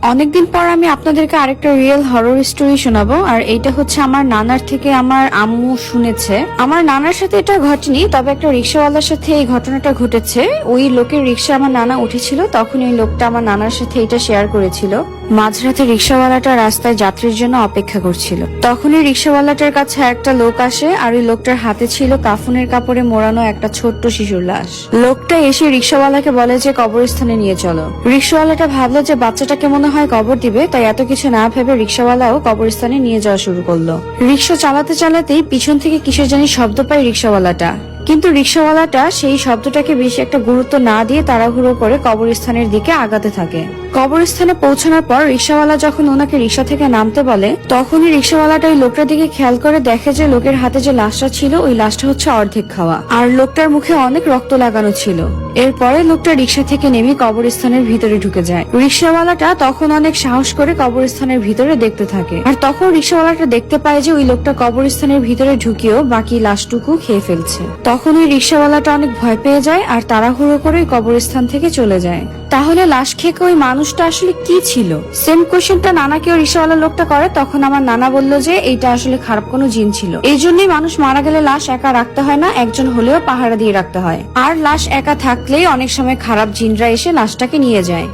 অনেকদিন পর আমি আপনাদেরকে আরেকটা রিয়েল হরর স্টোরি শোনাবো। আর এইটা হচ্ছে আমার নানার থেকে আমার আম্মু শুনেছে। আমার নানার সাথে এটা ঘটেনি, তবে একটা রিক্সাওয়ালার সাথে এই ঘটনাটা ঘটেছে। ওই লোকের রিক্সা আমার নানা উঠেছিল, তখন ওই লোকটা আমার নানার সাথে এটা শেয়ার করেছিল। মাঝরাতে রিক্সাওয়ালাটা রাস্তায় যাত্রীর জন্য অপেক্ষা করছিল। তখনই রিক্সাওয়ালাটার কাছে একটা লোক আসে, আর ওই লোকটার হাতে ছিল কাফনের কাপড়ে মোড়ানো একটা ছোট্ট শিশুর লাশ। লোকটা এসে রিক্সাওয়ালাকে বলে যে কবরস্থানে নিয়ে চলো। রিক্সাওয়ালাটা ভাবলো যে বাচ্চাটাকে মনে হয় কবর দিবে, তাই এত কিছু না ভেবে রিক্সাওয়ালাও কবরস্থানে নিয়ে যাওয়া শুরু করলো। রিক্সা চালাতে চালাতেই পিছন থেকে কিসের জানি শব্দ পায় রিক্সাওয়ালাটা, কিন্তু রিক্সাওয়ালাটা সেই শব্দটাকে বেশি একটা গুরুত্ব না দিয়ে তাড়াহুড়ো করে কবরস্থানের দিকে আগাতে থাকে। কবরস্থানে পৌঁছানোর পর রিক্সাওয়ালা যখন ওনাকে রিক্সা থেকে নামতে বলে, তখনই রিক্সাওয়ালাটা ওই লোকটার দিকে খেয়াল করে দেখে যে লোকের হাতে যে লাশটা ছিল ওই লাশটা হচ্ছে অর্ধেক খাওয়া, আর লোকটার মুখে অনেক রক্ত লাগানো ছিল। এরপরে লোকটা রিক্সা থেকে নেমে কবরস্থানের ভিতরে ঢুকে যায়। রিক্সাওয়ালাটা তখন অনেক সাহস করে কবরস্থানের ভিতরে দেখতে থাকে, আর তখন রিক্সাওয়ালাটা দেখতে পায় যে ওই লোকটা কবরস্থানের ভিতরে ঢুকিয়েও বাকি লাশটুকু খেয়ে ফেলছে। তখন ওই রিক্সাওয়ালাটা অনেক ভয় পেয়ে যায় আর তাড়াহুড়ো করে কবরস্থান থেকে চলে যায়। তাহলে লাশ খেয়ে ওই মানুষটা আসলে কি ছিল? সেম কোশ্চেনটা নানাকেও রিক্সাওয়ালা লোকটা করে। তখন আমার নানা বলল যে এইটা আসলে খারাপ কোনো জিন ছিল। এই জন্যই মানুষ মারা গেলে লাশ একা রাখতে হয় না, একজন হলেও পাহারা দিয়ে রাখতে হয়। আর লাশ একা থাকলেই অনেক সময় খারাপ জিনরা এসে লাশটাকে নিয়ে যায়।